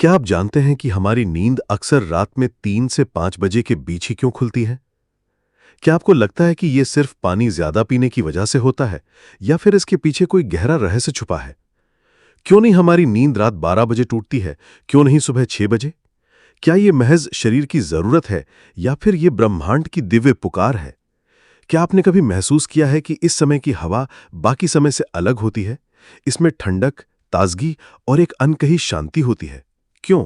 क्या आप जानते हैं कि हमारी नींद अक्सर रात में 3 से 5 बजे के बीच ही क्यों खुलती है? क्या आपको लगता है कि ये सिर्फ पानी ज्यादा पीने की वजह से होता है या फिर इसके पीछे कोई गहरा रहस्य छुपा है? क्यों नहीं हमारी नींद रात 12 बजे टूटती है? क्यों नहीं सुबह 6 बजे? क्या ये महज शरीर की जरूरत है या फिर ये ब्रह्मांड की दिव्य पुकार है? क्या आपने कभी महसूस किया है कि इस समय की हवा बाकी समय से अलग होती है? इसमें ठंडक, ताजगी और एक अनकही शांति होती है। क्यों?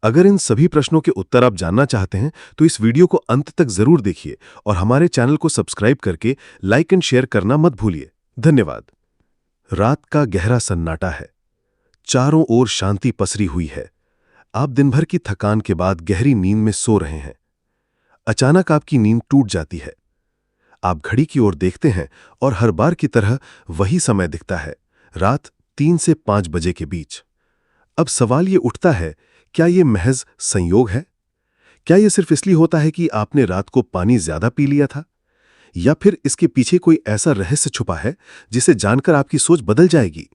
अगर इन सभी प्रश्नों के उत्तर आप जानना चाहते हैं तो इस वीडियो को अंत तक जरूर देखिए और हमारे चैनल को सब्सक्राइब करके लाइक एंड शेयर करना मत भूलिए। धन्यवाद। रात का गहरा सन्नाटा है। चारों ओर शांति पसरी हुई है। आप दिन भर की थकान के बाद गहरी नींद में सो रहे हैं। अचानक आपकी नींद टूट जाती है। आप घड़ी की ओर देखते हैं और हर बार की तरह वही समय दिखता है, रात 3 से 5 बजे के बीच। अब सवाल ये उठता है, क्या ये महज संयोग है? क्या ये सिर्फ इसलिए होता है कि आपने रात को पानी ज्यादा पी लिया था? या फिर इसके पीछे कोई ऐसा रहस्य छुपा है जिसे जानकर आपकी सोच बदल जाएगी?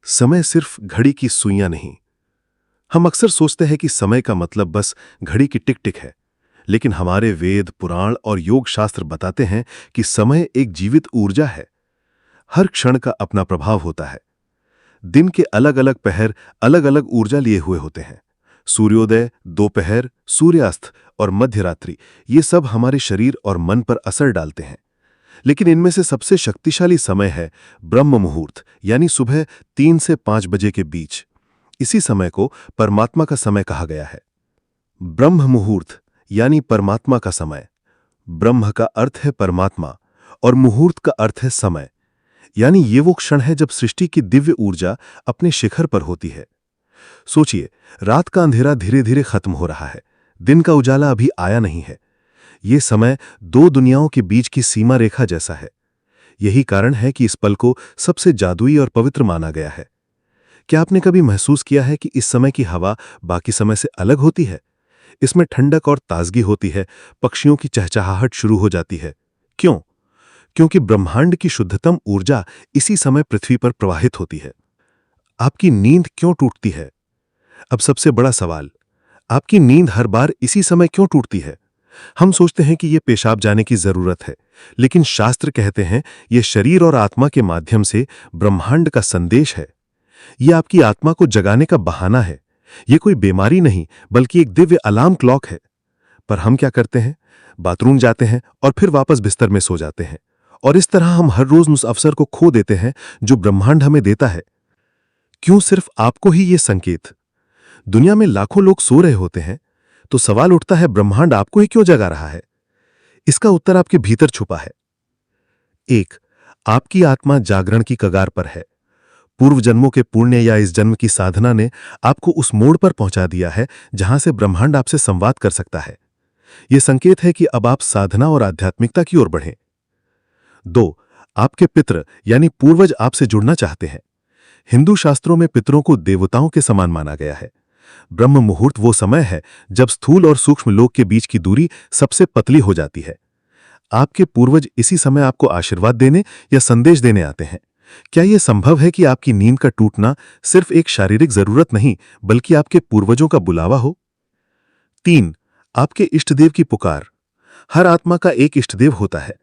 समय सिर्फ घड़ी की सुइयां नहीं। हम अक्सर सोचते हैं कि समय का मतलब बस घड़ी की टिक टिक है, लेकिन हमारे वेद, पुराण और योग शास्त्र बताते हैं कि समय एक जीवित ऊर्जा है। हर क्षण का अपना प्रभाव होता है। दिन के अलग अलग पहर अलग अलग ऊर्जा लिए हुए होते हैं। सूर्योदय, दोपहर, सूर्यास्त और मध्य रात्रि, ये सब हमारे शरीर और मन पर असर डालते हैं। लेकिन इनमें से सबसे शक्तिशाली समय है ब्रह्म मुहूर्त, यानी सुबह 3 से 5 बजे के बीच। इसी समय को परमात्मा का समय कहा गया है। ब्रह्म मुहूर्त यानी परमात्मा का समय। ब्रह्म का अर्थ है परमात्मा और मुहूर्त का अर्थ है समय, यानी ये वो क्षण है जब सृष्टि की दिव्य ऊर्जा अपने शिखर पर होती है। सोचिए, रात का अंधेरा धीरे धीरे खत्म हो रहा है, दिन का उजाला अभी आया नहीं है। ये समय दो दुनियाओं के बीच की सीमा रेखा जैसा है। यही कारण है कि इस पल को सबसे जादुई और पवित्र माना गया है। क्या आपने कभी महसूस किया है कि इस समय की हवा बाकी समय से अलग होती है? इसमें ठंडक और ताजगी होती है, पक्षियों की चहचहाहट शुरू हो जाती है। क्यों? क्योंकि ब्रह्मांड की शुद्धतम ऊर्जा इसी समय पृथ्वी पर प्रवाहित होती है। आपकी नींद क्यों टूटती है? अब सबसे बड़ा सवाल, आपकी नींद हर बार इसी समय क्यों टूटती है? हम सोचते हैं कि यह पेशाब जाने की जरूरत है, लेकिन शास्त्र कहते हैं यह शरीर और आत्मा के माध्यम से ब्रह्मांड का संदेश है। यह आपकी आत्मा को जगाने का बहाना है। यह कोई बीमारी नहीं, बल्कि एक दिव्य अलार्म क्लॉक है। पर हम क्या करते हैं? बाथरूम जाते हैं और फिर वापस बिस्तर में सो जाते हैं, और इस तरह हम हर रोज उस अवसर को खो देते हैं जो ब्रह्मांड हमें देता है। क्यों सिर्फ आपको ही ये संकेत? दुनिया में लाखों लोग सो रहे होते हैं, तो सवाल उठता है, ब्रह्मांड आपको ही क्यों जगा रहा है? इसका उत्तर आपके भीतर छुपा है। 1. आपकी आत्मा जागरण की कगार पर है। पूर्व जन्मों के पुण्य या इस जन्म की साधना ने आपको उस मोड़ पर पहुंचा दिया है जहां से ब्रह्मांड आपसे संवाद कर सकता है। यह संकेत है कि अब आप साधना और आध्यात्मिकता की ओर बढ़ें। 2. आपके पितृ यानी पूर्वज आपसे जुड़ना चाहते हैं। हिंदू शास्त्रों में पितरों को देवताओं के समान माना गया है। ब्रह्म मुहूर्त वो समय है जब स्थूल और सूक्ष्म लोक के बीच की दूरी सबसे पतली हो जाती है। आपके पूर्वज इसी समय आपको आशीर्वाद देने या संदेश देने आते हैं। क्या यह संभव है कि आपकी नींद का टूटना सिर्फ एक शारीरिक जरूरत नहीं, बल्कि आपके पूर्वजों का बुलावा हो? 3. आपके इष्टदेव की पुकार। हर आत्मा का एक इष्टदेव होता है।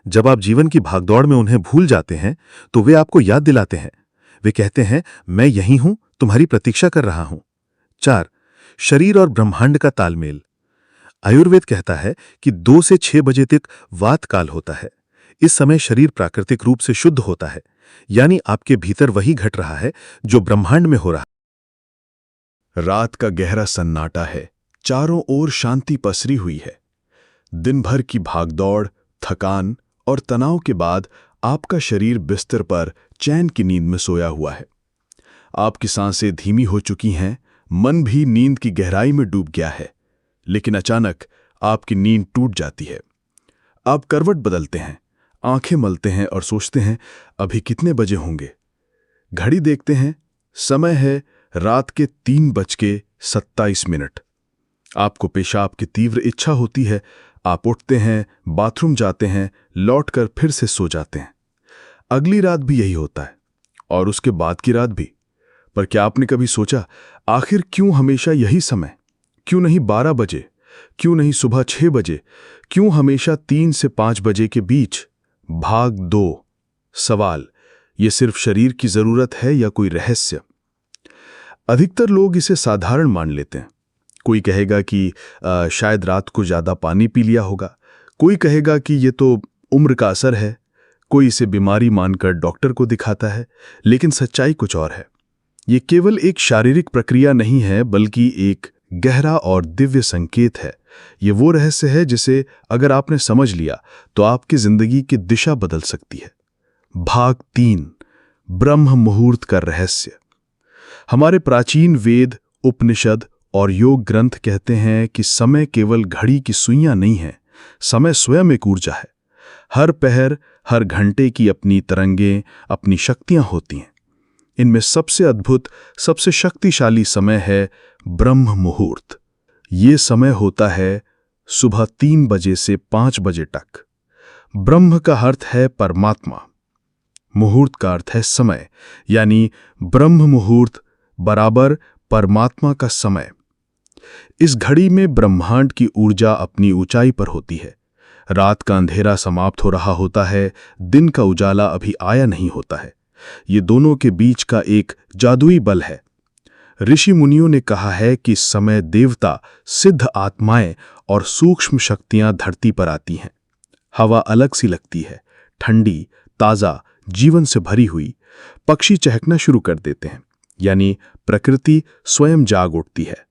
जब आप जीवन की भागदौड़ में उन्हें भूल जाते हैं, तो वे आपको याद दिलाते हैं। वे कहते हैं, मैं यहीं हूं, तुम्हारी प्रतीक्षा कर रहा हूं। 4. शरीर और ब्रह्मांड का तालमेल। आयुर्वेद कहता है कि 2 से 6 बजे तक वात काल होता है। इस समय शरीर प्राकृतिक रूप से शुद्ध होता है, यानी आपके भीतर वही घट रहा है जो ब्रह्मांड में हो रहा है। रात का गहरा सन्नाटा है। चारों ओर शांति पसरी हुई है। दिन भर की भागदौड़, थकान और तनाव के बाद आपका शरीर बिस्तर पर चैन की नींद में सोया हुआ है। आपकी सांसें धीमी हो चुकी हैं, मन भी नींद की गहराई में डूब गया है। लेकिन अचानक आपकी नींद टूट जाती है। आप करवट बदलते हैं, आंखें मलते हैं और सोचते हैं, अभी कितने बजे होंगे? घड़ी देखते हैं, समय है रात के 3:27। आपको पेशाब की तीव्र इच्छा होती है। आप उठते हैं, बाथरूम जाते हैं, लौटकर फिर से सो जाते हैं। अगली रात भी यही होता है और उसके बाद की रात भी। पर क्या आपने कभी सोचा, आखिर क्यों हमेशा यही समय? क्यों नहीं 12 बजे? क्यों नहीं सुबह 6 बजे? क्यों हमेशा 3 से 5 बजे के बीच? भाग 2। सवाल, ये सिर्फ शरीर की जरूरत है या कोई रहस्य? अधिकतर लोग इसे साधारण मान लेते हैं। कोई कहेगा कि शायद रात को ज्यादा पानी पी लिया होगा, कोई कहेगा कि ये तो उम्र का असर है, कोई इसे बीमारी मानकर डॉक्टर को दिखाता है। लेकिन सच्चाई कुछ और है। ये केवल एक शारीरिक प्रक्रिया नहीं है, बल्कि एक गहरा और दिव्य संकेत है। ये वो रहस्य है जिसे अगर आपने समझ लिया तो आपकी जिंदगी की दिशा बदल सकती है। भाग 3, ब्रह्म मुहूर्त का रहस्य। हमारे प्राचीन वेद, उपनिषद और योग ग्रंथ कहते हैं कि समय केवल घड़ी की सुइयां नहीं है, समय स्वयं एक ऊर्जा है। हर पहर, हर घंटे की अपनी तरंगें, अपनी शक्तियां होती हैं। इनमें सबसे अद्भुत, सबसे शक्तिशाली समय है ब्रह्म मुहूर्त। ये समय होता है सुबह 3 बजे से 5 बजे तक। ब्रह्म का अर्थ है परमात्मा, मुहूर्त का अर्थ है समय, यानी ब्रह्म मुहूर्त बराबर परमात्मा का समय। इस घड़ी में ब्रह्मांड की ऊर्जा अपनी ऊंचाई पर होती है। रात का अंधेरा समाप्त हो रहा होता है, दिन का उजाला अभी आया नहीं होता है। ये दोनों के बीच का एक जादुई बल है। ऋषि मुनियों ने कहा है कि इस समय देवता, सिद्ध आत्माएं और सूक्ष्म शक्तियां धरती पर आती हैं। हवा अलग सी लगती है, ठंडी, ताजा, जीवन से भरी हुई। पक्षी चहकना शुरू कर देते हैं, यानी प्रकृति स्वयं जाग उठती है।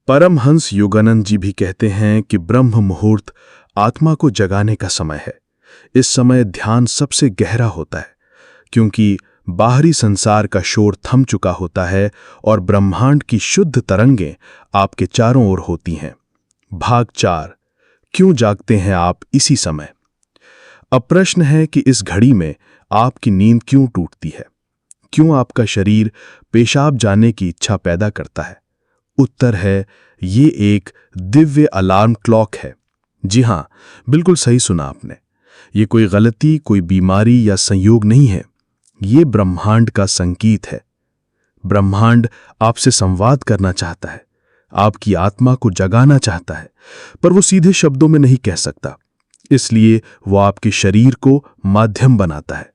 परमहंस योगानंद जी भी कहते हैं कि ब्रह्म मुहूर्त आत्मा को जगाने का समय है। इस समय ध्यान सबसे गहरा होता है, क्योंकि बाहरी संसार का शोर थम चुका होता है और ब्रह्मांड की शुद्ध तरंगें आपके चारों ओर होती हैं। भाग 4, क्यों जागते हैं आप इसी समय? अब प्रश्न है कि इस घड़ी में आपकी नींद क्यों टूटती है? क्यों आपका शरीर पेशाब जाने की इच्छा पैदा करता है? उत्तर है, ये एक दिव्य अलार्म क्लॉक है। जी हां, बिल्कुल सही सुना आपने। ये कोई गलती, कोई बीमारी या संयोग नहीं है। ये ब्रह्मांड का संकेत है। ब्रह्मांड आपसे संवाद करना चाहता है, आपकी आत्मा को जगाना चाहता है, पर वो सीधे शब्दों में नहीं कह सकता। इसलिए वो आपके शरीर को माध्यम बनाता है।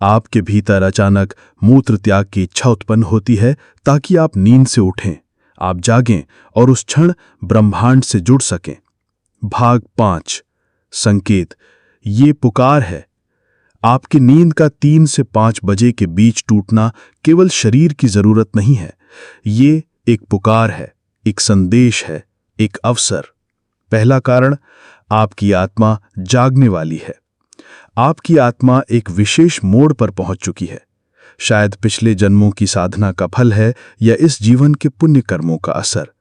आपके भीतर अचानक मूत्र त्याग की इच्छा उत्पन्न होती है ताकि आप नींद से उठें, आप जागें और उस क्षण ब्रह्मांड से जुड़ सकें। भाग 5, संकेत। ये पुकार है। आपकी नींद का 3 से 5 बजे के बीच टूटना केवल शरीर की जरूरत नहीं है। ये एक पुकार है, एक संदेश है, एक अवसर। पहला कारण, आपकी आत्मा जागने वाली है। आपकी आत्मा एक विशेष मोड़ पर पहुंच चुकी है। शायद पिछले जन्मों की साधना का फल है या इस जीवन के पुण्य कर्मों का असर।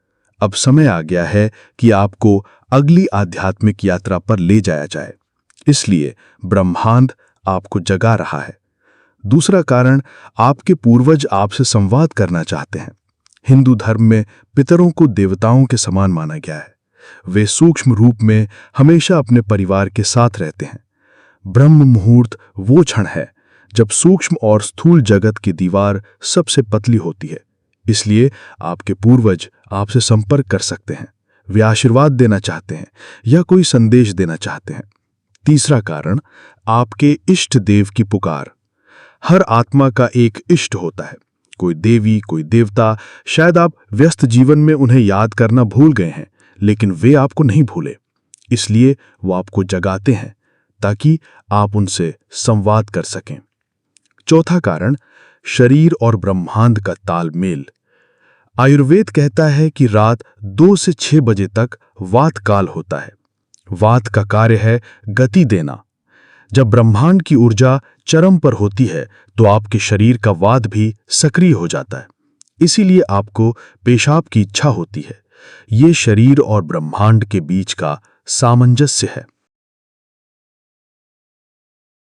अब समय आ गया है कि आपको अगली आध्यात्मिक यात्रा पर ले जाया जाए। इसलिए ब्रह्मांड आपको जगा रहा है। दूसरा कारण, आपके पूर्वज आपसे संवाद करना चाहते हैं। हिंदू धर्म में पितरों को देवताओं के समान माना गया है। वे सूक्ष्म रूप में हमेशा अपने परिवार के साथ रहते हैं। ब्रह्म मुहूर्त वो क्षण है जब सूक्ष्म और स्थूल जगत की दीवार सबसे पतली होती है। इसलिए आपके पूर्वज आपसे संपर्क कर सकते हैं। वे आशीर्वाद देना चाहते हैं या कोई संदेश देना चाहते हैं। तीसरा कारण, आपके इष्ट देव की पुकार। हर आत्मा का एक इष्ट होता है, कोई देवी, कोई देवता। शायद आप व्यस्त जीवन में उन्हें याद करना भूल गए हैं, लेकिन वे आपको नहीं भूले। इसलिए वो आपको जगाते हैं ताकि आप उनसे संवाद कर सकें। चौथा कारण, शरीर और ब्रह्मांड का तालमेल। आयुर्वेद कहता है कि रात 2 से 6 बजे तक वात काल होता है। वात का कार्य है गति देना। जब ब्रह्मांड की ऊर्जा चरम पर होती है तो आपके शरीर का वात भी सक्रिय हो जाता है। इसीलिए आपको पेशाब की इच्छा होती है। ये शरीर और ब्रह्मांड के बीच का सामंजस्य है।